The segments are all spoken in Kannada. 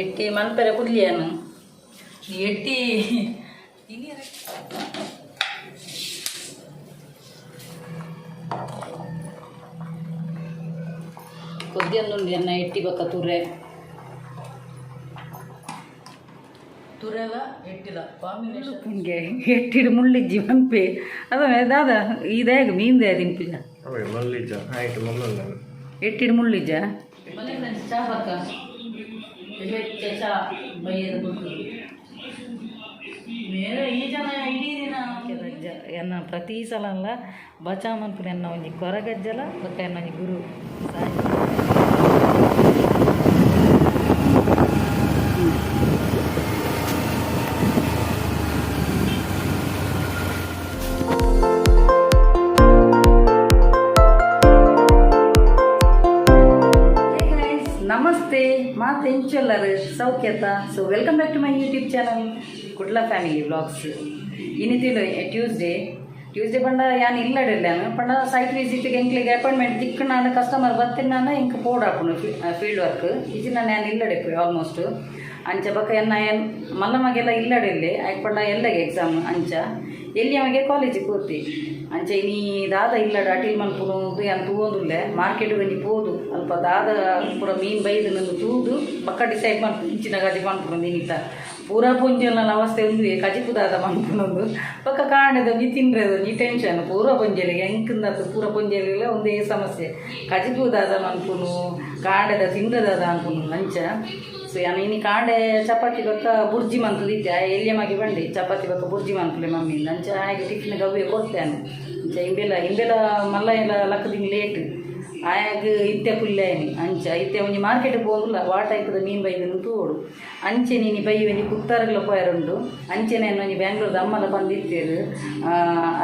ಎಟ್ಟಿ ಮನ್ಪೆರೆ ಕುದ್ಲಿಯನು ಎಟ್ಟಿ ಕೊದ್ದಿಯನ್ನುಂಡು ಎನ್ನ ಎಟ್ಟಿ ಬಕ್ಕ ತುರೆವ ಎಟ್ಟಿದ ಕಾಂಬಿನೇಷನ್ ಹಿಂಗೆ ಎಟ್ಟಿಡು ಮುಳ್ಳಿಜ್ಜಿ ಮನ್ಪೆ ಅದೇ ದಾದ ಇದಾಗ ಮೀನ್ದೆ ದಿಂಪಿಜ ಮುಳ್ಳಿಜ್ಜ ಆಯ್ತು ಮಮ್ಮಲ್ಲ ಎಟ್ಟಿಡು ಮುಳ್ಳಿಜ್ಜ ಚಾ ಬಕ್ಕ ಚಾ ಬೈಯದ ಬೇರೆ ಈ ಜನ ಇಡೀ ದಿನ ಎನ್ನ ಪ್ರತಿ ಸಲ ಅಲ್ಲ ಬಚಾ ಮನ್ಪುನ ಎನ್ನ ಒಂಜಿ ಕೊರಗಜ್ಜಲ ಬೊಕ್ಕ ಎನ್ನ ಒಂಜಿ ಗುರು ನಮಸ್ತೆ ಮಾತು ಎಂಚೆಲ್ಲರು ಸೌಖ್ಯತ so welcome back to my YouTube channel Kudla family vlogs ಇನ್ನಿತಿಲು ಟ್ಯೂಸ್ಡೇ ಪಂಡ ಯಾನ್ ಇಲ್ಲಡಿಲ್ಲಾನು ಪಂಡ ಸೈಟ್ ವಿಸಿಟ್ಗೆ ಎಂಕ್ಲಿಗೆ ಅಪಾಯಿಂಟ್ಮೆಂಟ್ ತಿಕ್ಕ ನಾನು ಕಸ್ಟಮರ್ ಬರ್ತೀನಿ ಇಂಕ ಪೋಡ್ ಹಾಕೊಂಡು ಫೀಲ್ಡ್ ವರ್ಕ್ ಇದು ನಾನು ಯಾನ್ ಇಲ್ಲಡಿಪ್ಪು ಆಲ್ಮೋಸ್ಟ್ ಅಂಚ ಬಕ್ಕ ಎನ್ನ ಏನು ಮಲ್ಲಮ್ಮಗೆ ಇಲ್ಲಡಿಲ್ಲೆ ಆಯ್ಕೆ ಪಂಡ ಎಲ್ಲಗೆ ಎಕ್ಸಾಮ್ ಅಂಚ ಎಲ್ಲಿ ಅಮಗೆ ಕಾಲೇಜಿಗೆ ಕೂರ್ತಿ ಅಂಚ ನೀ ದಾದ ಇಲ್ಲಡ ಅಟೀಲ್ ಮನ್ಪುನು ಏನು ತೂವೊಂದುಲ್ಲೆ ಮಾರ್ಕೆಟ್ ಬಂದು ಪೋದು ಅಲ್ಪ ದಾದ ಪೂರ ಮೀನು ಬೈದು ನಂದು ತೂದು ಬಕ್ಕ ಡಿಸೈಡ್ ಮಾಡ್ತು ಇಂಚಿನ ಗಾಜಿ ಮಾಡ್ಕೊಂಡು ನೀನಿತ ಪೂರ ಪೊಂಜಲ್ ನನ್ನ ಅವಸ್ಥೆ ಒಂದು ಕಜಿಪು ದಾದ ಮಾಡ್ಕೊಂಡೊಂದು ಪಕ್ಕ ಕಾಣದ ನೀ ತಿನ್ರದು ನೀ ಟೆನ್ಷನ್ ಪೂರ ಪೊಂಜಲಿಗೆ ಹೆಂಕಂದದ್ದು ಪೂರ ಪೊಂಜಲಿಗೆಲ್ಲ ಒಂದೇ ಸಮಸ್ಯೆ ಕಜಿಪು ದಾದ ಮನ್ಪುನು ಕಾಂಡದ ತಿಂದ್ರದಾದ ಅನ್ಪುನು ಅಂಚ ಸೊ ಇನ್ನು ಕಾಂಡೆ ಚಪಾತಿ ಬಕ್ಕ ಬುರ್ಜಿ ಮಂತದಿದ್ದೆ ಎಲ್ಲಿಯಮ್ಮಾಗಿ ಬಂಡಿ ಚಪಾತಿ ಬಕ್ಕ ಬುರ್ಜಿ ಮಂತಲೆ ಮಮ್ಮಿ ಅಂಚ ಹಾಗೆ ಟಿಫಿನ್ ಗವ್ವೆ ಕೊಡ್ತೇನೆ ಅಂಚ ಹಿಂದೆಲ್ಲ ಮಲ್ಲ ಎಲ್ಲ ಲಕ್ಕದಿಂದ ಲೇಟ್ ಆಯಾಗ ಇತ್ತೆ ಪುಲ್ಲೇನಿ ಅಂಚ ಇತ್ತೆ ಒಂಜಿ ಮಾರ್ಕೆಟ್ಗೆ ಹೋಗಲ್ಲ ವಾಟ ಆಯ್ತದ ಮೀನು ಬೈದನ್ನು ತೋಡು ಅಂಚೆ ನೀನು ಬೈ ಒಂಜಿ ಕುತ್ತಾರಗ್ಲ ಪೋಯರುಂಡು ಅಂಚೆನೆ ಒಂಜಿ ಬ್ಯಾಂಗ್ಳೂರ್ದು ಅಮ್ಮಲ ಬಂದಿತ್ತೇರು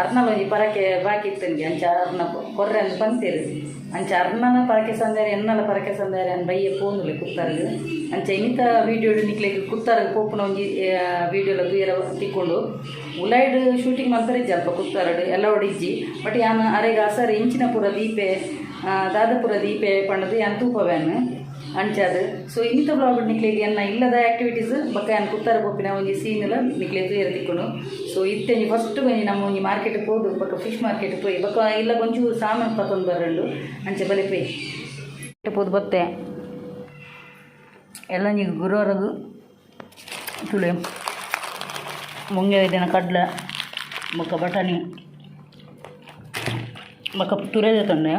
ಅರ್ನಲ ಒಂಜಿ ಪರಕೆ ಬಾಕಿತ್ತನ್ಗೆ ಅಂಚ ಅರ್ನ ಕೊರ್ರೆ ಅಂತ ಬಂತೇರು ಅಂಚ ಅರ್ನನ ಪರಕೆ ಸಂದಾರೆ ಎನ್ನಲ ಪರಕೆ ಸಂದಾರೆ ಅನ್ ಬೈಯ ಪೋಂದುಲೆ ಕುತ್ತಾರ್ಗೆ ಅಂಚ ಇನ್ನಿತ ವೀಡಿಯೋ ನಿಕ್ಲಿಕ್ಕೆ ಕುತ್ತಾರ್ಗೆ ಪೋಪುನ ಒಂಜಿ ವೀಡಿಯೋಲ ತೂಯರ ತಿಕ್ಕೊಂಡು ಉಲಾಯ್ಡ್ ಶೂಟಿಂಗ್ ಮಾಡ್ತಾರೆ ಅಲ್ಪ ಕುತ್ತಾರಡು ಎಲ್ಲ ಹೊಡಿಜ್ಜಿ ಬಟ್ ಯಾನು ಅರೆಗ ಅಸರು ಇಂಚಿನ ಪೂರ ದೀಪೆ ದಾದಪುರ ದೀಪೆ ಪಂಡದು ಯಾನ್ ತೂಪವ್ಯಾನು ಅಂಚದು ಸೊ ಇನ್ನಿತ ಬ್ಲಾಗ್ ನಿಕ್ಲಿಗೆ ಎನ್ನ ಇಲ್ಲದ ಆ್ಯಕ್ಟಿವಿಟೀಸ್ ಬಕ್ಕ ಯಾನ್ ಕುತ್ತಾರ ಪೋಪಿನ ಒಂಜಿ ಸೀನೆಲ್ಲ ನಿಕ್ಲಿಗೆ ತೂಯರ ತಿಕ್ಕೊಂಡು ಸೊ ಇತ್ತೆ ಫಸ್ಟ್ ಬಂದು ನಮ್ಮ ಒಂಜಿ ಮಾರ್ಕೆಟ್ಗೆ ಹೋದು ಬಕ್ಕ ಫಿಶ್ ಮಾರ್ಕೆಟ್ಗೆ ಪೋಯಿ ಬಕ್ಕ ಇಲ್ಲ ಒಂಚೂರು ಸಾಮಾನು ಪತ್ತೊಂದು ಬರಂಡು ಅಂಚೆ ಬಲೆ ಪೋಯಿ ಪೋದು ಬತ್ತೆ ಎಲ್ಲ ನೀವು ಗುರುವರೆಗೂ ತುಳೆ ಮುಂಗೆ ಇದ್ದೇನೆ ಕಡ್ಲೆ ಬೊಕ್ಕ ಬಟಾಣಿ ಬೊಕ್ಕ ತುರೆದ ತಂಡೆ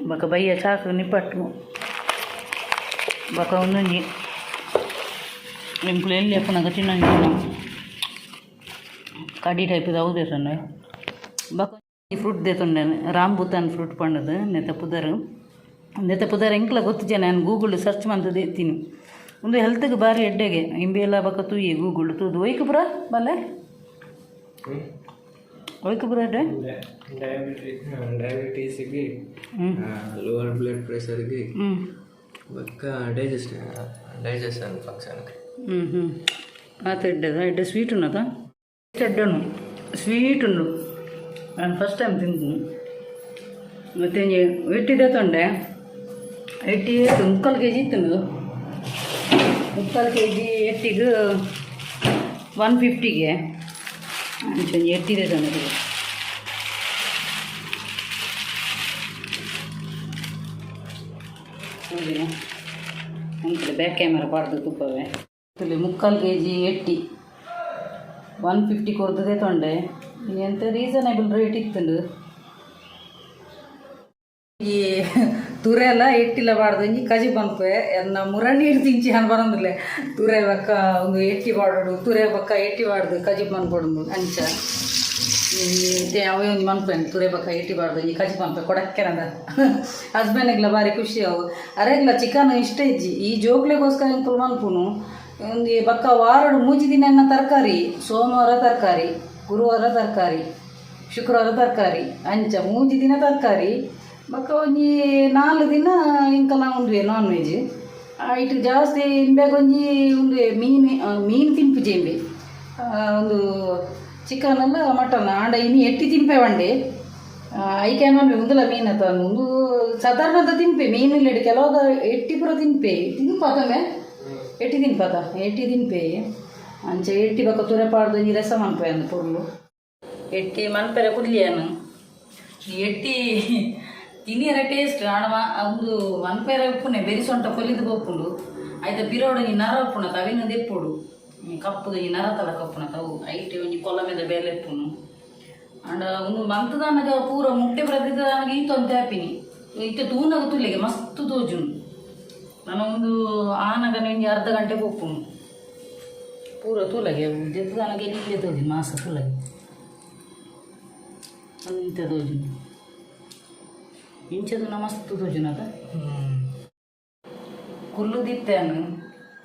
ಬೊಕ್ಕ ಬಯ್ಯ ಚಾಕು ನಿಪ್ಪಟ್ಟು ಬೊಕ್ಕ ಒಂದೊಂಜಿ ಇಂಕ್ಲು ಎಲ್ಲಿ ಅಪ್ಪನಾಗ ತಿನ್ನಂಗೆ ಕಡಿ ಟೈಪ್ ಹೌದೇ ತಂಡೆ ಬೊಕ್ಕ ಫ್ರೂಟ್ ದೇ ತಂಡೆ ರಾಂಬುತಾನ್ ಫ್ರೂಟ್ ಪಂಡದು ನೆತ್ತ ಪುದರ್ ಎಂಕ್ಲ ಗೊತ್ತು ಜನ ನಾನು ಗೂಗಲ್ ಸರ್ಚ್ ಮಾಡ್ತದೆ ತಿನ್ನು ಒಂದು ಹೆಲ್ತ್ಗೆ ಭಾರಿ ಎಡ್ಡೆಗೆ ಇಂಬೆ ಎಲ್ಲ ಬಕ್ಕ ತೂಯಿ ಗೂಗಲ್ ತೂದು ಒಯ್ಕು ಪುರ ಬಲ್ಲೆ ಒಯ್ಕು ಪುರ ಡಯಾಬಿಟೀಸಿಗೆ ಲೋವರ್ ಬ್ಲಡ್ ಪ್ರೆಷರ್ಗೆ ಬಕ್ಕ ಡೈಜೆಷನ್ ಫಂಕ್ಷನ್ಗೆ ಆತ ಎಡ್ಡೆ ಸ್ವೀಟ್ ಉನ್ನತ ಎಡ್ಡನು ಸ್ವೀಟ್ ಉಂಡು ನಾನು ಫಸ್ಟ್ ಟೈಮ್ ತಿಂತೀನಿ ಮತ್ತು ಎಟ್ಟಿದೆ ತೊಂಡೆ ಎಟ್ಟಿ 3 kg ಇತ್ತು 3 kg ಎಟ್ಟಿಗೆ 150ಗೆ ಅಂಚೆ ಎಟ್ಟಿದೆ ತೊಂದರೆ ಅಂಕಲ್ ಬ್ಯಾಕ್ ಕ್ಯಾಮರಾ ಪಾಡ್ದು ತುಪ್ಪವೇ 3 kg ಎಟ್ಟಿ 150 ಕೊಡ್ತದೆ ತೊಂಡೆ ಎಂತ ರೀಸನೇಬಲ್ ರೇಟ್ ಇತ್ತು ಈ ತುರೆಲ್ಲ ಎಟ್ಟಿಲ್ಲ ಬಾರ್ದು ಇಂಜಿ ಕಜಿ ಬಂಪೆ ಎನ್ನ ಮುರಣಿ ಹಿಡ್ದಿಂಚಿ ಹನ್ ಬರೋದಿಲ್ಲ ತುರೆ ಬಕ್ಕ ಒಂದು ಎಟ್ಟಿ ಬಾಡೋಡು ತುರೆ ಬಕ್ಕ ಎಟ್ಟಿ ಬಾಡ್ದು ಕಜಿ ಬಂದ್ಕೊಡು ಅಂಚ ಅವೇ ಒಂದು ಮನ್ಪೆ ತುರೆ ಬಕ್ಕ ಎಟ್ಟಿ ಬಾಡ್ದು ಈ ಕಜಿ ಬಂಪೆ ಕೊಡಕ್ಕೆನದ ಹಸ್ಬೆಂಡ್ಗೆಲ್ಲ ಭಾರಿ ಖುಷಿ ಅವು ಅರೆಗ್ಲ ಚಿಕನ್ ಇಷ್ಟ ಇಜ್ಜಿ ಈ ಜೋಗ್ಲೆಗೋಸ್ಕರ ಇಂಕುಲು ಮನ್ಪುನು ಒಂದು ಬಕ್ಕ ವಾರಡು 3 ದಿನ ಎನ್ನ ತರಕಾರಿ ಸೋಮವಾರ ತರಕಾರಿ ಗುರುವಾರ ತರಕಾರಿ ಶುಕ್ರವಾರ ತರಕಾರಿ ಅಂಚ 3 ದಿನ ತರಕಾರಿ ಬಕ್ಕ ಒಂಜಿ 4 ದಿನ ಇಂಕಲ್ಲ ಉಂಡ್ರೆ ನಾನ್ ವೆಜ್ ಇಟ್ಟು ಜಾಸ್ತಿ ಇಂಬೆಗೆ ಒಂಜಿ ಉಂಡ್ರೆ ಮೀನು ತಿನ್ಪಿಜೆ ಇಂಬೆ ಒಂದು ಚಿಕನ್ ಅಲ್ಲ ಮಟನ್ ಆಂಡ ಇನ್ನು ಎಟ್ಟಿ ತಿನ್ಪೆ ಒಂಡೆ ಐಕ್ಯಾನ್ ಬಂದ್ರೆ ಮುಂದಲ ಮೀನು ಅಥವಾ ಒಂದು ಸಾಧಾರಣದ ತಿನ್ಪೆ ಮೀನಿಲ್ಲಡಿ ಕೆಲವಾಗ ಎಟ್ಟಿ ಪುರ ತಿನ್ಪೆ ತಿನ್ಪಾತಂಬೆ ಎಟ್ಟಿ ದಿನ ಎಟ್ಟಿ ದಿನಪೇ ಅಂಚೆ ಎಟ್ಟಿ ಬಕ್ಕ ತುರೆಪಾಡ್ದು ಈ ರಸ ಮನ್ಪೆ ಅಂದು ಪುರ್ಲು ಎಟ್ಟಿ ಮನ್ಪೆರೆ ಕುಡ್ಲಿಯನು ಎಟ್ಟಿ ತಿನಿಯರ ಟೇಸ್ಟ್ ಹಣ ಒಂದು ಮನ್ಪೆರೆ ಉಪ್ಪುನೆ ಬೆರಿಸೊಂಟ ಕೊಲ್ಲಿದು ಬಪ್ಪುಂಡು ಆಯ್ತು ಬಿರೋಡು ನೀ ನರ ಉಪ್ಪುಣ ತವಿನ ದೆಪ್ಪುಡು ಕಪ್ಪುದು ಈ ನರ ತಲ ಕಪ್ಪುಣ ತವು ಐಟಿ ಒಂಜಿ ಕೊಲ್ಲ ಮೇಲೆ ಬೇಲೆ ಎಪ್ಪುನು ಅಂಡ ಒಂದು ಮಂತದಾನಗ ಪೂರ ಮುಟ್ಟೆ ಪ್ರತಿದಾನಗ ಈತೊಂದು ಹ್ಯಾಪಿನಿ ಇತ್ತೆ ತೂನಗ ತುಲ್ಲಿಗೆ ಮಸ್ತ್ ತೋಜುಂಡು ನಾನು ಒಂದು ಆನಗ ನಿಂಗೆ ಅರ್ಧ ಗಂಟೆ ಹೋಗ್ಪುನು ಪೂರ ತೂಲಗೆ ದೆತ್ತದಾನಗೆ ನಿಂಗೆ ತೋಜಿನ ಮಾಸ ತೂಲಗೆ ಅಂತೆ ತೋಜುಂಡು ಇಂಚದು ನಾ ಮಸ್ತ್ ತೋಜುನದ ಕುಲ್ಲುದಿತ್ತೇನು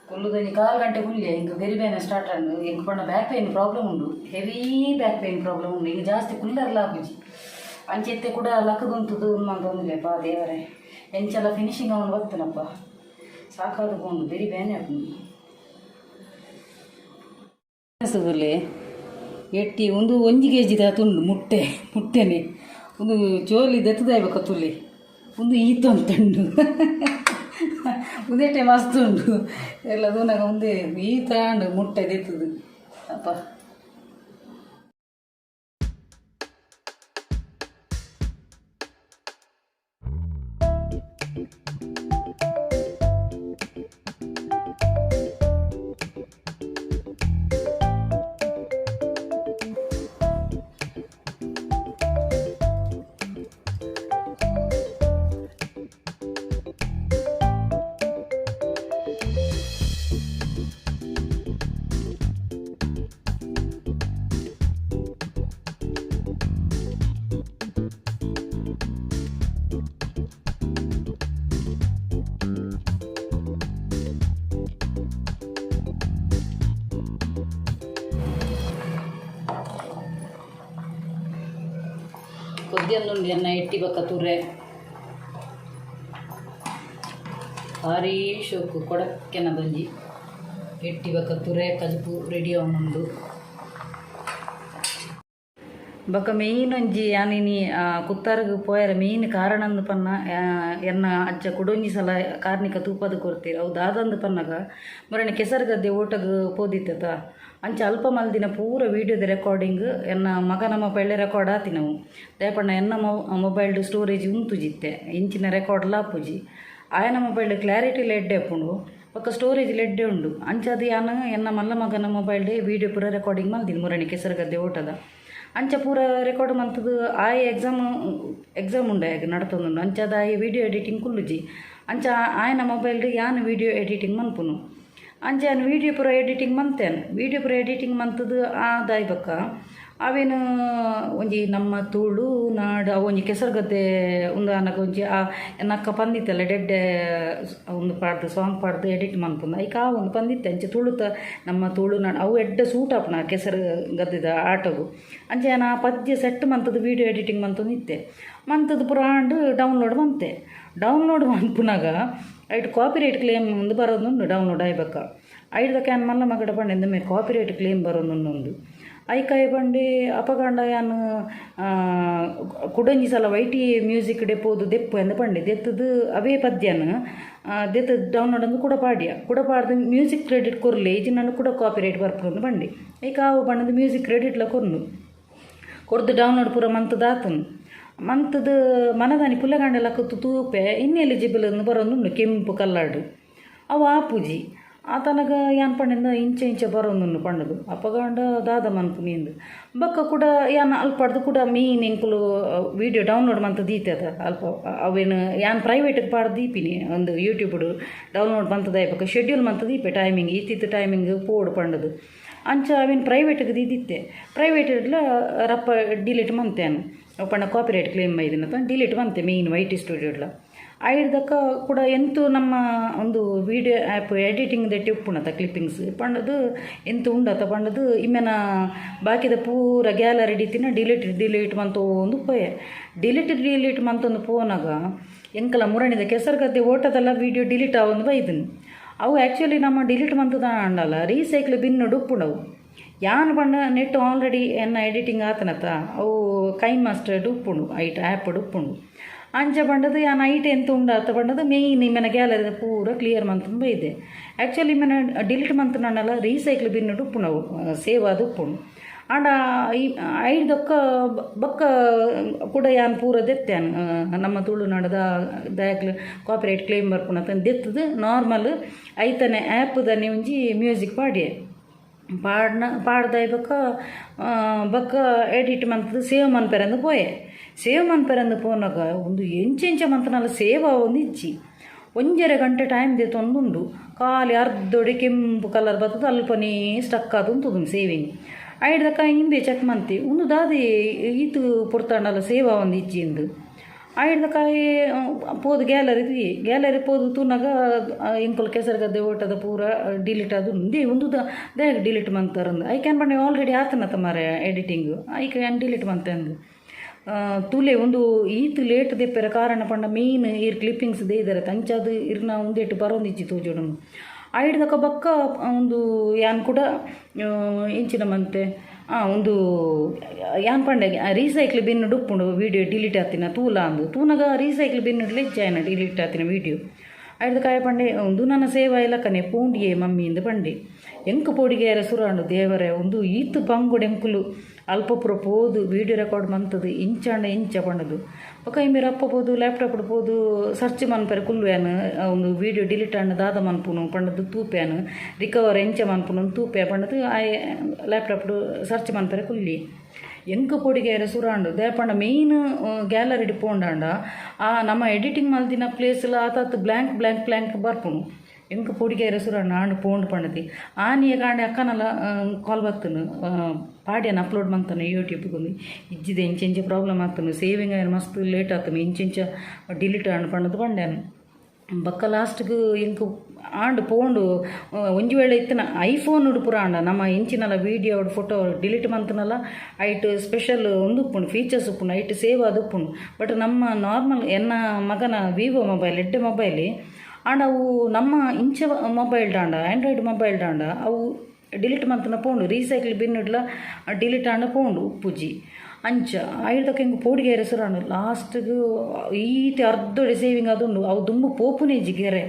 ಕುಲ್ಲುದಲ್ಲಿ 4 ಗಂಟೆ ಕುಲ್ಲಿ ಹಿಂಗೆ ಬೆರಿ ಬೇನೆ ಸ್ಟಾರ್ಟ್ ಆಡು ಹೆಂಗೆ ಪಣ್ಣ ಬ್ಯಾಕ್ ಪೇನ್ ಪ್ರಾಬ್ಲಮ್ ಉಂಡು ಹೆವಿ ಬ್ಯಾಕ್ ಪೇನ್ ಪ್ರಾಬ್ಲಮ್ ಉಂಡು ಈಗ ಜಾಸ್ತಿ ಕುಲ್ಲರ್ಲ ಆಗುಜಿ ಅಂಚೆತ್ತೆ ಕೂಡ ಲಕ್ಕದುಂತದು ಅಂತಂದಿಲ್ಲಪ್ಪ ದೇವರೇ ಎಂಚೆಲ್ಲ ಫಿನಿಶಿಂಗ್ ಅವನು ಬರ್ತಾನಪ್ಪ ಸಾಕಾದಕೊಂಡು ಬೆರಿ ಬೇನೆ ಆಗ್ತದೆ ಅನಿಸ್ತದಲ್ಲಿ ಎಟ್ಟಿ ಒಂದು 1 kg ತುಂಡು ಮುಟ್ಟೆನೆ ಒಂದು ಜೋಲಿ ದೆತ್ತದಾಯ್ಬೇಕ ತುಲಿ ಒಂದು ಈತೊಂತುಂಡು ಉದೇಟೆ ಮಸ್ತ್ ಉಂಡು ಎಲ್ಲದು ನನಗೆ ಒಂದೇ ಈತ ಅಂಡು ಮುಟ್ಟೆ ದೆತ್ತದು ಅಪ್ಪ ಕೊದ್ದಿಯೊಂದುಂಡು ಎನ್ನ ಎಟ್ಟಿ ಬಕ್ಕ ತುರೆ ಭಾರಿ ಶೋಕು ಕೊಡಕ್ಕೆನ ಬಂಜಿ ಎಟ್ಟಿ ಬಕ್ಕ ತುರೆ ಕಜಪು ರೆಡಿ ಅವನುಂಡು ಬೊಕ್ಕ ಮೇಯ್ನ್ ಒಂಜಿ ಯಾನಿನಿ ಕುತ್ತಾರ್ಗ್ ಪೋಯರ ಮೇಯ್ನ್ ಕಾರಣ ಅಂದು ಪನ್ನ ಎನ್ನ ಅಜ್ಜ ಕುಡೊಂಜಿ ಸಲ ಕಾರ್ಣಿಕ ತೂಪದ ಕೊರ್ತೀರ ಅವು ದಾದಂದು ಪನ್ನಗ ಮರಣ ಕೆಸರು ಗದ್ದೆ ಓಟಗ್ ಪೋದಿತ್ತದ ಅಂಚ ಅಲ್ಪ ಮಲ್ದಿನ ಪೂರ ವೀಡಿಯೋದ ರೆಕಾರ್ಡಿಂಗ್ ಎನ್ನ ಮಗನ ಮೊಬೈಲ್ ರೆಕಾರ್ಡ್ ಆತಿ ನಾವು ದಯಪಣ್ಣ ಎನ್ನ ಮೊಬೈಲ್ಡ್ ಸ್ಟೋರೇಜ್ ಉಂತುಜಿತ್ತೆ ಇಂಚಿನ ರೆಕಾರ್ಡ್ ಲಾಪುಜಿ ಆಯನ ಮೊಬೈಲ್ ಕ್ಲಾರಿಟಿ ಲೆಡ್ಡೆ ಉಪ್ಪುಂಡು ಬೊಕ್ಕ ಸ್ಟೋರೇಜ್ ಲೆಡ್ಡೆ ಉಂಡು ಅಂಚದು ಯಾನ ಎನ್ನ ಮಲ್ಲ ಮಗನ ಮೊಬೈಲ್ಡೆ ವೀಡಿಯೋ ಪೂರ ರೆಕಾರ್ಡಿಂಗ್ ಮಲ್ದಿನಿ ಮುರಣಿ ಕೆಸರು ಗದ್ದೆ ಓಟದ ಅಂಚ ಪೂರ ರೆಕಾರ್ಡ್ ಮಂತದ್ದು ಆಯ್ ಎಕ್ಸಾಮ್ ಉಂಡ ಯಾಕೆ ನಡ್ತೊಂದುಂಡು ಅಂಚದ ಆಯ್ ವೀಡಿಯೋ ಎಡಿಟಿಂಗ್ ಕುಲ್ಲುಜಿ ಅಂಚ ಆಯನ ಮೊಬೈಲ್ಡ್ ಯಾನ್ ವೀಡಿಯೋ ಎಡಿಟಿಂಗ್ ಮನ್ಪುನು ಅಂಚೆ ನಾನು ವೀಡಿಯೋ ಪೂರ ಎಡಿಟಿಂಗ್ ಮಂತೇನೆ ವೀಡಿಯೋ ಪೂರ ಎಡಿಟಿಂಗ್ ಮಂತದ್ದು ಆದಾಯ ಬಕ್ಕ ಅವೇನು ಒಂಜಿ ನಮ್ಮ ತುಳು ನಾಡು ಅವು ಒಂಜಿ ಕೆಸರು ಗದ್ದೆ ಒಂದು ನನಗೆ ಒಂಜಿ ನಕ್ಕ ಪಂದಿತ್ತಲ್ಲ ಡೆಡ್ಡೆ ಒಂದು ಪಾಡ್ದು ಸಾಂಗ್ ಪಾಡ್ದು ಎಡಿಟ್ ಮನ್ಪುಂದು ಐಕ ಆ ಒಂದು ಪಂದಿತ್ತೆ ಅಂಚೆ ತುಳುತ ನಮ್ಮ ತುಳು ನಾಡು ಅವು ಎಡ್ಡೆ ಸೂಟ್ ಆಪುನ ಕೆಸರು ಗದ್ದೆದ ಆಟಗು ಅಂಚೆ ನಾನು ಆ ಪದ್ಯ ಸೆಟ್ ಮಂತದ್ದು ವೀಡಿಯೋ ಎಡಿಟಿಂಗ್ ಮಂತದ್ದು ಇತ್ತೆ ಮಂತದ್ದು ಪೂರ ಆಂಡು ಡೌನ್ಲೋಡ್ ಮನ್ಪುನಾಗ ಐಟ್ ಕಾಪಿರೈಟ್ ಕ್ಲೇಮ್ ಒಂದು ಬರೋದೊಂದು ಡೌನ್ಲೋಡ್ ಆಯ್ಬೇಕ ಐಡ್ದ ಕ್ಯಾನ್ ಮಲ್ಲ ಮಗಡ ಪಂಡೆ ಎಂದ ಮೇಲೆ ಕಾಪಿರೈಟ್ ಕ್ಲೇಮ್ ಬರೋದೊಂದೊಂದು ಐಕಾಯಿ ಬಂಡಿ ಅಪಗಂಡ ಯಾನು ಕುಡಂಜಿ ಸಲ ವೈಟಿ ಮ್ಯೂಸಿಕ್ ಡೆಪ್ಪೋದು ದೆಪ್ಪು ಎಂದ ಪಂಡೆ ದೆತ್ತದು ಅವೇ ಪದ್ಯನ ದೆತ್ತ ಡೌನ್ಲೋಡ್ ಅಂದು ಕೂಡ ಪಾಡ್ದು ಮ್ಯೂಸಿಕ್ ಕ್ರೆಡಿಟ್ ಕೊರ್ಲೆ ಈಜಿ ನಾನು ಕೂಡ ಕಾಪಿರೈಟ್ ಬರ್ಪುಂದು ಬಂಡಿ ಐಕ ಅವು ಬಣ್ಣದ ಮ್ಯೂಸಿಕ್ ಕ್ರೆಡಿಟ್ಲ ಕೊರ್ದು ಡೌನ್ಲೋಡ್ ಪೂರ ಮಂತದಾತನು ಮಂತದ ಮನದಾನಿ ಪುಲ್ಲಗಂಡೆಲ್ಲ ಕತ್ತು ತೂಪೆ ಇನ್ಎಲಿಜಿಬಲ್ ಅಂದು ಬರೋದು ಕೆಂಪು ಕಲ್ಲಾಡು ಅವು ಆಪುಜಿ ಆತನಗ ಯಾನ್ ಪಂಡಿಂದ ಇಂಚೆ ಬರೋದು ಪಂಡದು ಅಪಗಂಡ ದಾದ ಮನ್ಪುನಿಂದು ಬಕ್ಕ ಕೂಡ ಯಾನ್ ಅಲ್ಪಡ್ದು ಕೂಡ ಮೀನ್ ಎಂಕುಲು ವೀಡಿಯೋ ಡೌನ್ಲೋಡ್ ಮಂತ ದೀತದ ಅಲ್ಪ ಅವೇನು ಯಾನ್ ಪ್ರೈವೇಟಿಗೆ ಪಾಡ್ದು ದೀಪಿನಿ ಒಂದು ಯೂಟ್ಯೂಬ್ಡು ಡೌನ್ಲೋಡ್ ಮಂತದ ಬಕ್ಕ ಶೆಡ್ಯೂಲ್ ಮಂತ ದೀಪೆ ಟೈಮಿಂಗ್ ಇತ್ತಿತ್ತು ಟೈಮಿಂಗ್ ಪೋಡು ಪಂಡದು ಅಂಚ ಅವೇನು ಪ್ರೈವೇಟಿಗೆ ದಿದ್ದಿತ್ತೆ ಪ್ರೈವೇಟ್ಲ ರಪ್ಪ ಡಿಲೀಟ್ ಮಂತೇನು ಪಣ್ಣ ಕಾಪಿರೈಟ್ ಕ್ಲೇಮ್ ಇದನ್ನ ಡಿಲೀಟ್ ಮಂತೆ ಮೇಯ್ನ್ ವೈಟಿ ಸ್ಟುಡಿಯೋಡ್ಲ ಐಡ್ದಕ್ಕ ಕೂಡ ಎಂತೂ ನಮ್ಮ ಒಂದು ವೀಡಿಯೋ ಆ್ಯಪ್ ಎಡಿಟಿಂಗ್ ದೆಟ್ಟಿ ಉಪ್ಪುಣತ ಕ್ಲಿಪ್ಪಿಂಗ್ಸ್ ಪಂಡದು ಎಂತ ಉಂಡತ ಪಂಡದು ಇಮ್ಮೆನ ಬಾಕಿದ ಪೂರ ಗ್ಯಾಲರಿ ಡಿತಿನ ಡಿಲೀಟ್ ಮಂತು ಒಂದು ಪೋಯೆ ಡಿಲೀಟ್ ಮಂತೊಂದು ಪೋನಾಗ ಎಂಕಲ ಮುರಣಿದ ಕೆಸರು ಗದ್ದೆ ಓಟದೆಲ್ಲ ವೀಡಿಯೋ ಡಿಲೀಟ್ ಆವೊಂದು ಬೈದನು ಅವು ಆ್ಯಕ್ಚುಲಿ ನಮ್ಮ ಡಿಲೀಟ್ ಮಂತದ ಅಂಡಲ್ಲ ರೀಸೈಕ್ಲ್ ಬಿನ್ನು ಉಪ್ಪುಂಡವು ಯಾನ್ ಪಂಡ ನೆಟ್ ಆಲ್ರೆಡಿ ಎನ್ನ ಎಡಿಟಿಂಗ್ ಆತನತ್ತ ಅವು ಕೈನ್ ಮಾಸ್ಟರ್ ಉಪ್ಪುಂಡು ಐಟ್ ಆ್ಯಪ್ ಉಪ್ಪುಂಡು ಅಂಚ ಬಂಡದು ಯಾ ನೈಟ್ ಎಂತ ಉಂಡಾತ ಬಂಡದು ಮೇಯ್ನ್ ಇಮ್ಮನ ಗ್ಯಾಲರಿ ಪೂರ ಕ್ಲಿಯರ್ ಮಂತಂದು ಬೈದೆ. ಆ್ಯಕ್ಚುಲಿ ಇಮ್ಮನ ಡಿಲೀಟ್ ಮಂತನಲ್ಲ ರೀಸೈಕ್ಲ್ ಬಿನ್ನುಡು ಉಪ್ಪುಣವು ಸೇವ್ ಆದ ಉಪ್ಪುಣು ಆಂಡ ಐದೊಕ್ಕ ಬೊಕ್ಕ ಕೂಡ ಯಾನ್ ಪೂರ ದೆತ್ತಾನು ನಮ್ಮ ತುಳುನಾಡದ ದಾಯಕ್ಲು ಕಾಪಿರೈಟ್ ಕ್ಲೇಮ್ ಬರ್ಪುಣ ತಂದು ದೆತ್ತದು ನಾರ್ಮಲ್ ಐತನೆ ಆ್ಯಪ್ದನೆ ಒಂಜಿ ಮ್ಯೂಸಿಕ್ ಪಾಡಿಯೆ ಪಾಡ್ದಾಯ್ ಬೊಕ್ಕ ಎಡಿಟ್ ಮಂತದ್ದು ಸೇವ್ ಮನ್ಪೆರಂದು ಪೋಯೆ. ಸೇವ್ ಮನ್ಪೆರಂದು ಪೋನಾಗ ಒಂದು ಎಂಚೆಂಚ ಮಂತನಲ್ಲ ಸೇವ್ ಒಂದು ಇಜ್ಜಿ 1.5 ಗಂಟೆ ಟೈಮ್ ದೆತ್ತೊಂದುಂಡು ಖಾಲಿ ಅರ್ಧೊಡೆ ಕೆಂಪು ಕಲರ್ ಬರ್ತದೆ ಅಲ್ಪನೇ ಸ್ಟಕ್ ಅದು ಉಂಟು ಸೇವಿಂಗ್ ಐಡ್ದಕ್ಕ ಹಿಂದೆ ಚೆಕ್ ಮಂತಿ ಒಂದು ದಾದಿ ಈತು ಪುಡ್ತಾಂಡಲ್ಲ ಸೇವ ಒಂದು ಇಜ್ಜಿಂದು ಐಡ್ದಕಾಯಿ ಪೋದು ಗ್ಯಾಲರಿ ಪೋದು ತೂನಾಗ ಇಂಕೊಲ್ ಕೆಸರು ಗದ್ದೆ ಓಟದ ಪೂರ ಡಿಲೀಟ್ ಅದು ಒಂದು ದೇಗ ಡಿಲೀಟ್ ಮಂತಾರಂದು ಐ ಕ್ಯಾನ್ ಬಂಡೆ ಆಲ್ರೆಡಿ ಆತನತ್ತ ಮಾರೆ ಎಡಿಟಿಂಗು ಐ ಕ್ಯಾನ್ ಡಿಲೀಟ್ ಮಂತಂದು ತುಲೆ ಒಂದು ಈತು ಲೇಟ್ ದೆಪ್ಪೆರ ಕಾರಣ ಪಂಡ ಮೇಯ್ನ್ ಇರ್ ಕ್ಲಿಪ್ಪಿಂಗ್ಸ್ ದೇಯ್ದಾರೆ ತಂಚಾದು ಇರ್ನ ಒಂದೇಟು ಬರೋಂದಿಚ್ಚಿ ತೋಜೋಡು ಐಡ್ದಕ್ಕ ಬೊಕ್ಕ ಒಂದು ಯಾನ್ ಕೂಡ ಇಂಚಿನ ಮಂತೆ ಒಂದು ಯಾನ್ ಪಂಡೆ ರೀಸೈಕ್ಲ್ ಬಿನ್ ಉಪ್ಪುಂಡು ವೀಡಿಯೋ ಡಿಲೀಟ್ ಆತಿನ ತೂಲ ಅಂದು ತೂನಗ ರೀಸೈಕ್ಲ್ ಬಿನ್ ಲೆಜ್ಜಾಯನ ಡಿಲೀಟ್ ಆತಿನ ವೀಡಿಯೋ ಐಡ್ದಕಾಯ ಪಂಡೆ ಒಂದು ನನ್ನ ಸೇವಾ ಇಲಕನೆ ಪೂಂಡಿಯೇ ಮಮ್ಮಿಯಿಂದ ಪಂಡೆ ಎಂಕು ಪೋಡಿಗೆಯರ ಸುರಾಂಡು ದೇವರೇ ಒಂದು ಈತು ಪಂಗುಡು ಎಂಕುಲು ಅಲ್ಪಪುರ ಪೋದು ವೀಡಿಯೋ ರೆಕಾರ್ಡ್ ಮಂತದು ಇಂಚಾಂಡ ಇಂಚ ಪಂಡದು ಬೊಕ ಇಮ್ಮೇರ ಅಪ್ಪ ಪೋದು ಲ್ಯಾಪ್ಟಾಪ್ ಪೋದು ಸರ್ಚ್ ಮನ್ಪೆರೆ ಕುಲ್ವ್ಯಾನು ಒಂದು ವೀಡಿಯೋ ಡಿಲೀಟ್ ಆಂಡ ದಾದ ಮನ್ಪುನು ಪಂಡದು ತೂಪ್ಯಾನು ರಿಕವರ್ ಎಂಚ ಮನ್ಪುನು ತೂಪ್ಯ ಪಂಡದು ಆ ಲ್ಯಾಪ್ಟಾಪ್ ಸರ್ಚ್ ಮನ್ಪೆರೆ ಕುಲ್ಲಿ ಎಂಕು ಪೊಡಿಗೆರೆ ಸುರಾಂಡು ದೇಪಂಡ ಮೇಯ್ನ್ ಗ್ಯಾಲರಿ ಪೋಂಡಾಂಡ ಆ ನಮ್ಮ ಎಡಿಟಿಂಗ್ ಮಲ್ದಿನ ಪ್ಲೇಸ್ಲ ಆತತ್ತು ಬ್ಲ್ಯಾಂಕ್ ಬರ್ಪುನು ಎಂಕು ಪೊಡಿಗೆರೆ ಸುರಾಂಡು ಆಂಡು ಪೋಂಡು ಪಂಡತಿ ಆನಿಯ ಕಾಂಡೆ ಅಕ್ಕನಲ್ಲ ಕಾಲ್ ಬರ್ತನು ಪಾಡ್ಯನ ಅಪ್ಲೋಡ್ ಮಂತಾನೆ ಯೂಟ್ಯೂಬ್ಗೆ ಇಜ್ಜಿದೆ ಇಂಚೆಂಚ ಪ್ರಾಬ್ಲಮ್ ಆಗ್ತಾನು ಸೇವಿಂಗ್ ಏನು ಮಸ್ತ್ ಲೇಟ್ ಆಗ್ತಾನೆ ಇಂಚೆಂಚ ಡಿಲೀಟ್ ಆಂಡು ಪಂಡದು ಪಂಡ್ಯಾನು ಬೊಕ್ಕ ಲಾಸ್ಟ್ಗೆ ಎಂಕು ಆಂಡು ಪೋಂಡು ಒಂಜಿ ವೇಳೆ ಇತ್ತನ ಐಫೋನ್ ಪೂರ ಆಂಡ ನಮ್ಮ ಇಂಚಿನಲ್ಲ ವೀಡಿಯೋ ಫೋಟೋ ಡಿಲೀಟ್ ಮಂತನಲ್ಲ ಐಟ್ ಸ್ಪೆಷಲ್ ಒಂದು ಉಪ್ಪುಂಡು ಫೀಚರ್ಸ್ ಉಪ್ಪುಂಡು ಐಟ್ ಸೇವ್ ಆದ ಉಪ್ಪುಂಡು ಬಟ್ ನಮ್ಮ ನಾರ್ಮಲ್ ಎನ್ನ ಮಗನ ವಿವೋ ಮೊಬೈಲ್ ಎಡ್ಡೆ ಮೊಬೈಲ್ ಆಂಡ ಅವು ನಮ್ಮ ಇಂಚ ಮೊಬೈಲ್ ಡಾಂಡ ಆ್ಯಂಡ್ರಾಯ್ಡ್ ಮೊಬೈಲ್ ಡಾಂಡ ಅವು ಡಿಲೀಟ್ ಮಂತನ ಪೋಂಡು ರೀಸೈಕ್ಲ್ ಬಿನ್ ಇಡ್ಲ ಡಿಲೀಟ್ ಆಂಡ ಪೋಂಡು ಉಪ್ಪುಜಿ ಅಂಚ ಐದಕ್ಕೆ ಹಿಂಗೆ ಪೋಡಿಗೆ ಹೆಸರಾನು ಲಾಸ್ಟ್ಗೆ ಈತಿ ಅರ್ಧೊಡೆ ಸೇವಿಂಗ್ ಅದುಂಡು ಅವು ದುಂಬು ಪೋಪುನೇಜಿ ಗೆರೆ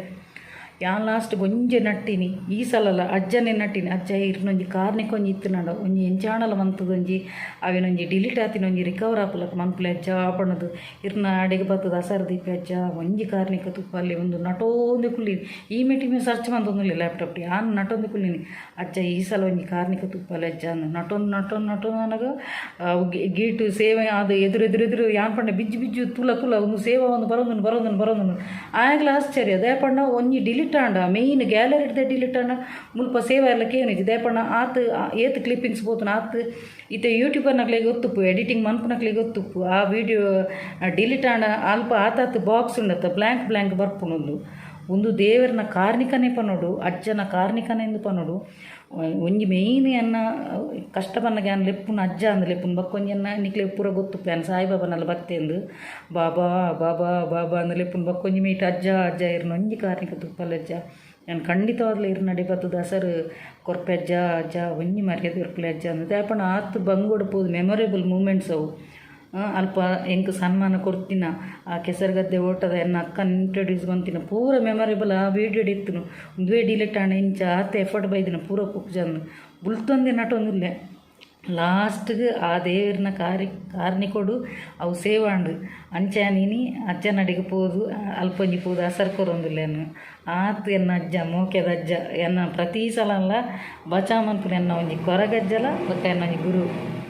ಯಾನ್ ಲಾಸ್ಟ್ ಒಂಜೆ ನಟ್ಟಿನಿ ಈ ಸಲಲ್ಲ ಅಜ್ಜನೇ ನಟ್ಟಿನಿ ಅಜ್ಜ ಇರ್ನೊಂಜಿ ಕಾರ್ನಿಕೊಂಜಿ ಇತ್ತನಾಡ ಒಂಜಿ ಎಂಚಾಣಲ ಮಂತದೊಂಜಿ ಅವಿನೊಂಜಿ ಡಿಲೀಟ್ ಆತಿನ ಒಂಜಿ ರಿಕವರ್ ಆಪಲಕ್ಕೆ ಮನ್ಪುಲೆ ಅಜ್ಜ ಆಪಣದು ಇರ್ನ ಅಡಿಗೆ ಬರ್ತದ ಅಸರ್ ದೀಪ ಅಜ್ಜ ಒಂಜಿ ಕಾರ್ನಿಕ ತುಪ್ಪ ಅಲ್ಲಿ ಒಂದು ನಟೋಂದು ಕುಳ್ಳೀನಿ ಈ ಮೆಟಿಮೆ ಸರ್ಚ್ ಮಂತೊಂದಿಲ್ಲ ಲ್ಯಾಪ್ಟಾಪ್ ಯಾನ್ ನಟೊಂದು ಕುಳ್ಳೀನಿ ಅಜ್ಜ ಈ ಸಲ ಒಂಜಿ ಕಾರ್ನಿಕ ತುಪ್ಪಲ್ಲಿ ಅಜ್ಜ ಅಂದು ನಟೊಂದು ನನಗೆ ಗೀಟು ಸೇವೆ ಅದು ಎದುರು ಯಾನ್ ಪಂಡೆ ಬಿಜ್ಜು ತುಲ ಒಂದು ಸೇವಾ ಒಂದು ಬರೋದನ್ನು ಆಗ್ಲ ಆಶ್ಚರ್ಯ ದೇಪಣ್ಣ ಒಂಜಿ ಡಿಲೀಟ್ ಆಂಡ ಮೇಯ್ನ್ ಗ್ಯಾಲರಿ ಇಡ್ದೆ ಡಿಲೀಟ್ ಆಂಡ ಮುಲ್ಪ ಸೇವಾ ಎಲ್ಲ ಕೇನಿಜಿ ದೇಪಣ್ಣ ಆತು ಏತ್ ಕ್ಲಿಪ್ಪಿಂಗ್ಸ್ ಬೋತನ ಆತು ಇತ್ತೆ ಯೂಟ್ಯೂಬರ್ನಕ್ಲಿಗೆ ಗೊತ್ತುಪ್ಪು ಎಡಿಟಿಂಗ್ ಮನ್ಪುನಕ್ಲಿಗೆ ಗೊತ್ತುಪ್ಪು ಆ ವಿಡಿಯೋ ಡಿಲೀಟ್ ಆಂಡ ಅಲ್ಪ ಆತಾತು ಬಾಕ್ಸ್ ಉಂಡತ್ತ ಬ್ಲ್ಯಾಂಕ್ ಬರ್ಪುನೊಂದು ಒಂದು ದೇವರನ ಕಾರ್ನಿಕನೇ ಪನೋಡು ಅಜ್ಜನ ಕಾರ್ನಿಕನೆಂದು ಪನೋಡು ಒಂಜಿ ಮೇಯ್ನ್ ಅನ್ನ ಕಷ್ಟ ಬನ್ನಗೆ ಅನ್ನ ಲೆಪ್ಪುನ ಅಜ್ಜ ಅಂದು ಲೆಪ್ಪುನ ಬಕ್ಕೊಂಜಿ ಅನ್ನ ನಿಕ್ಲೆ ಪೂರ ಗೊತ್ತು ಪ್ಯಾನ್ ಸಾಯಿಬಾಬನಲ್ಲ ಭಕ್ತಿಂದು ಬಾಬಾ ಅಂದು ಲೆಪ್ಪುನ ಬಕ್ಕೊಂಜಿ ಮೀಟ್ ಅಜ್ಜ ಇರ್ನ ಒಂಜಿ ಕಾರ್ನಿಕ ತುಪ್ಪಲ್ಲ ಅಜ್ಜ ನಾನು ಖಂಡಿತವಾಗ್ಲೂ ಇರ್ ನಡಿ ಬರ್ತದ ಹಸರು ಕೊರ್ಪೆ ಅಜ್ಜ ಒಂಜಿ ಮರ್ಯಾದೆ ಇರ್ಪಲೆ ಅಜ್ಜ ಅಂದು ದೇಪಣ ಆತು ಬಂಗೋಡು ಪೋದು ಮೆಮೊರೇಬಲ್ ಮೂಮೆಂಟ್ಸ್ ಅವು ಅಲ್ಪ ಎಂಕ್ ಸನ್ಮಾನ ಕೊಡ್ತಿನ ಆ ಕೆಸರುಗದ್ದೆ ಓಟದ ಎನ್ನ ಅಕ್ಕನ ಇಂಟ್ರೊಡ್ಯೂಸ್ ಬಂತಿನ ಪೂರ ಮೆಮೊರೇಬಲ್ ಆ ವೀಡಿಯೋ ಇತ್ತನು ಒಂದುವೇ ಡಿಲೀಟ್ ಆಂಡ ಇಂಚ ಆತ ಎಫರ್ಟ್ ಬೈದಿನ ಪೂರ ಕುಕ್ಜನ್ನು ಬುಲ್ತೊಂದೆ ನಟೊಂದಿಲ್ಲೆ ಲಾಸ್ಟ್ಗೆ ಆ ದೇವ್ರನ್ನ ಕಾರ್ನಿಕೊಡು ಅವು ಸೇವಾಂಡು ಅಂಚಾನೀನಿ ಅಜ್ಜನಡಿಗೆ ಪೋದು ಅಲ್ಪೊಂಜಿ ಪೋದು ಹಸರು ಕೊರೊಂದಿಲ್ಲೇನು ಆತು ಎನ್ನ ಅಜ್ಜ ಮೋಕೆದ ಅಜ್ಜ ಎನ್ನ ಪ್ರತಿ ಸಲ ಅಲ್ಲ ಬಚಾಮನ್ಪುನ ಎನ್ನ ಒಂಜಿ ಕೊರಗಜ್ಜಲ ಬೊಕ್ಕ ಎನ್ನ ಒಂಜಿ ಗುರು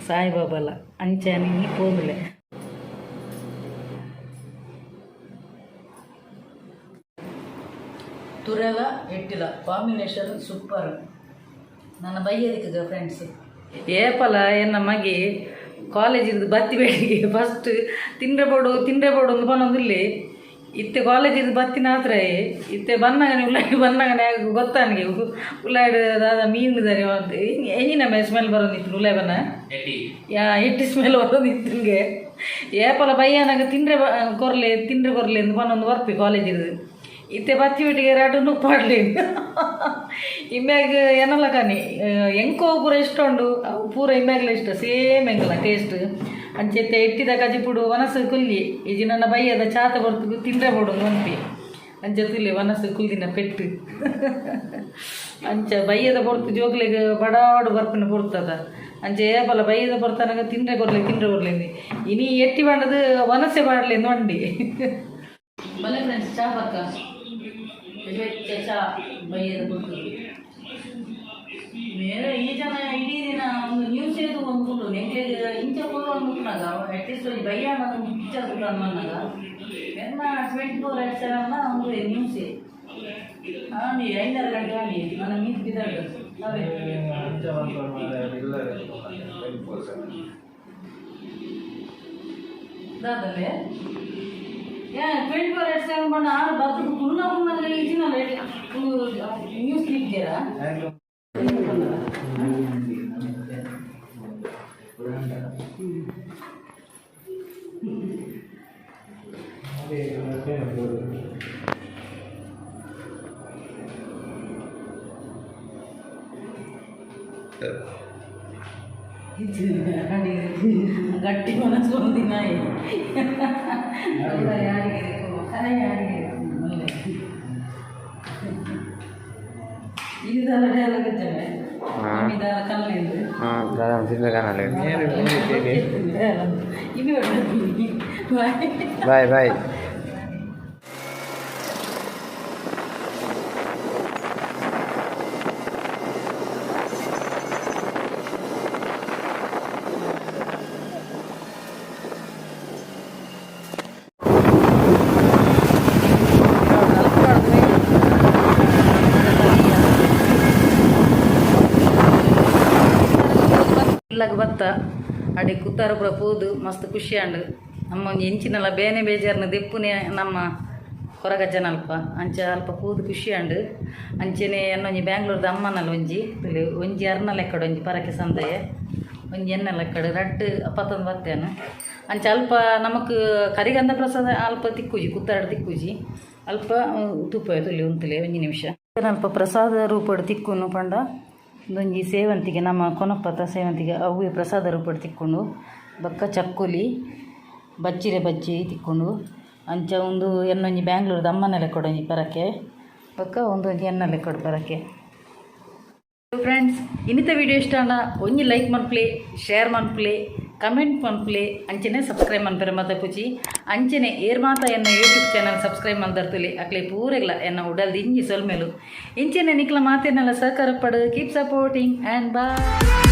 ಸಾಯಿಬಾಬಲ್ಲ ಅಂಚಾನೀನಿ ಪೋದುಲೆ ತುರೆಲ ಎಟ್ಟಿಲ ಕಾಂಬಿನೇಷನ್ ಸೂಪರ್ ನನ್ನ ಬೈಯದಿಕ್ಕೆ ಫ್ರೆಂಡ್ಸ್ ಏಪಲ ಎನ್ನ ಮಗೆ ಕಾಲೇಜಿಂದು ಬತ್ತಿ ಬೇಡಿಗೆ ಫಸ್ಟ್ ತಿಂಡ್ರೆ ಬೋಡು ಒಂದು ಬನ್ನೊಂದಿಲ್ಲಿ ಇತ್ತೆ ಕಾಲೇಜಿಂದು ಬತ್ತಿನ ಹತ್ರ ಇತ್ತೆ ಬನ್ನಗನೆ ಉಳ್ಳಾಡಿ ಬನ್ನಗನೆ ಗೊತ್ತಾನಿಗೆ ಉಳ್ಳಾಡಿ ದಾದ ಮೀನಿದ್ದಾರೆ ಎಂಜಿನ ಮೇಲೆ ಸ್ಮೆಲ್ ಬರೋದಿತ್ತು ಉಳ್ಳಾಯಿ ಬನ್ನ ಎಟ್ಟಿ ಸ್ಮೆಲ್ ಬರೋದಿತ್ತು ನಿಮಗೆ ಏಪಲ ಬಯ್ಯನಾಗ ತಿಂಡ್ರೆ ಕೊರ್ಲೆ ಎಂದು ಬನ್ನೊಂದು ಬರ್ಪಿ ಕಾಲೇಜಿದು ಇತ್ತೆ ಬಚ್ಚಿ ಬಿಟ್ಟಿಗೆ ರಾಟು ಪಾಡ್ಲೇನು ಇಮ್ಯಾಗ ಏನಲ್ಲ ಕಾನಿ ಎಂಕೋ ಪೂರ ಇಷ್ಟ ಉಂಡು ಅವು ಪೂರ ಇಮ್ಯಾಗಲ ಇಷ್ಟ ಸೇಮ್ ಹೆಂಗಲ್ಲ ಟೇಸ್ಟ್ ಅಂಚೆತ್ತೆ ಎಟ್ಟಿದ ಕಜಿಪುಡು ವನಸು ಕುಲ್ಲಿ ಈಜಿ ನನ್ನ ಬೈಯದ ಚಾತ ಬರ್ತು ತಿಂದ್ರೆ ಬಿಡು ಒಂತಿ ಅಂಚೆ ತುಲ್ಲಿ ವನಸು ಕುಲ್ದಿನ ಪೆಟ್ಟು ಅಂಚ ಬೈಯದ ಬರ್ತು ಜೋಗ್ಲಿಗೆ ಬಡಾಡು ಬರ್ಪನ ಬರ್ತದ ಅಂಚೆ ಏಪಲ್ಲ ಬೈಯದ ಬರ್ತಾನಾಗ ತಿಂದ್ರೆ ಕೊರ್ಲಿ ಇನಿ ಎಟ್ಟಿ ಬಾಂಡದು ವನಸೆ ಬಾಡ್ಲಿ ನೋಂಡಿ ಬಲೆ ಫ್ರೆಂಡ್ಸ್ ಚಾ ಬಕ್ಕ ಚಾ ಬೈಯದ ಬರ್ತು ಬೇರೆ ಈ ಜನ ಇಡೀ ದಿನ ಒಂದು ನ್ಯೂಸ್ ಏದು ಅಂದ್ಬಿಟ್ಟು ನೆಂಗೆ ಇಂಚ ಕೊಡು ಅಂದ್ಬಿಟ್ನಾಗ ಅಟ್ಲೀಸ್ಟ್ ಬಯ್ಯ ಒಂದು ಪಿಕ್ಚರ್ ಕೊಡು ಅನ್ನೋನಾಗ ಎಲ್ಲ 24/7 ಒಂದು ನ್ಯೂಸೇ ಆಂಡಿ 5-6 ಗಂಟೆ ಆಡಿ ನನ್ನ ಮೀಟ್ ಬಿದ್ದಾడు ಅವೇ ದಾದಲ್ಲೇ ಯಾ 24/7 ಬಂದು ಆರು ಬರ್ತದೆ ಕುಣ್ಣ ಇದ್ದೀನಲ್ಲ ನ್ಯೂಸ್ ಕ್ಲಿಪ್ತೀರಾ ಗಟ್ಟಿ ಮನಸ್ಸು ಒಂದಿನ ಇದೆಲ್ಲ ಡೈಲಾಗ್ ಇದ್ದಾವೆ ಇದೆಲ್ಲ ಕಲ್ಲಿಂದು ಬಾಯ್ ಬಾಯ್ ಇಲ್ಲಾಗ ಬತ್ತ ಅಡಿ ಕುತ್ತಾರ ಪೂರ ಪೋದು ಮಸ್ತ್ ಖುಷಿ ಅಂಡು ನಮ್ಮ ಒಂದು ಎಂಚಿನಲ್ಲ ಬೇನೆ ಬೇಜಾರನ್ನ ದೆಪ್ಪುನೆ ನಮ್ಮ ಹೊರಗಜ್ಜನ ಅಲ್ಪ ಅಂಚ ಅಲ್ಪ ಪೋದು ಖುಷಿ ಅಂಡು ಅಂಚೆನೆ ಎನ್ನೊಂಜಿ ಬ್ಯಾಂಗ್ಳೂರ್ದ ಅಮ್ಮನಲ್ಲ ಒಂಜಿ ಅರ್ನ ಲೆಕ್ಕಡು ಒಂಜಿ ಪರಕೆ ಸಂದೆಯೇ ಒಂಜಿ ಎಣ್ಣೆ ಲೆಕ್ಕಡು ರಡ್ಡು ಪತ್ತೊಂದು ಬತ್ತೇನು ಅಂಚ ಅಲ್ಪ ನಮಕ್ ಕರಿಗಂಧ ಪ್ರಸಾದ ಅಲ್ಪ ತಿಕ್ಕುಜಿ ಕುತ್ತಾಡ ತಿಕ್ಕುಜಿ ಅಲ್ಪ ತುಪ್ಪ ತುಲಿ ಉಂತಲೆ ಒಂಜಿ ನಿಮಿಷ ಅಲ್ಪ ಪ್ರಸಾದ ರೂಪಡು ತಿಕ್ಕುನು ಪಂಡ ಒಂದೊಂಜಿ ಸೇವಂತಿಗೆ ನಮ್ಮ ಕೊನಪ್ಪತ್ತ ಸೇವಂತಿಗೆ ಅವು ಪ್ರಸಾದ ರೂಪಡು ತಿಕ್ಕೊಂಡು ಬಕ್ಕ ಚಕ್ಕುಲಿ ಬಜ್ಜಿರೆ ಬಜ್ಜಿ ತಿಕ್ಕೊಂಡು ಅಂಚ ಒಂದು ಎನ್ನೊಂಜಿ ಬ್ಯಾಂಗ್ಳೂರ್ದ ಅಮ್ಮನೆಲೆ ಕೊಡೊಂಜಿ ಪರಕೆ ಬಕ್ಕ ಒಂದೊಂಜಿ ಎಣ್ಣೆಲೆ ಕೊಡು ಪರಕೆ ಫ್ರೆಂಡ್ಸ್ ಇನ್ನಿತ ವಿಡಿಯೋ ಇಷ್ಟ ಅಲ್ಲ ಒಂಜಿ ಲೈಕ್ ಮನ್ಪ್ಲೆ ಶೇರ್ ಮನ್ಪ್ಲೆ ಕಮೆಂಟ್ ಮನ್ಪ್ಲೆ ಅಂಚನೆ ಸಬ್ಸ್ಕ್ರೈಬ್ ಮನ್ಪೆರೆ ಮಾತ ಪುಚಿ ಅಂಚನೆ ಏರ್ ಮಾತ ಎನ್ನ ಯೂಟ್ಯೂಬ್ ಚಾನಲ್ ಸಬ್ಸ್ಕ್ರೈಬ್ ಮಲ್ದರ್ತುಲಿ ಅಕ್ಲೆ ಪೂರೆಗ್ಲ ಎನ್ನ ಉಡಲ್ದು ಇಂಜಿ ಸೊಲ್ಮೆಲು ಇಂಚನೆ ನಿಕ್ಲ ಮಾತೇನೆಲ್ಲ ಸಹಕಾರ ಪಡು ಕೀಪ್ ಸಪೋರ್ಟಿಂಗ್ ಆ್ಯಂಡ್ ಬಾಯ್.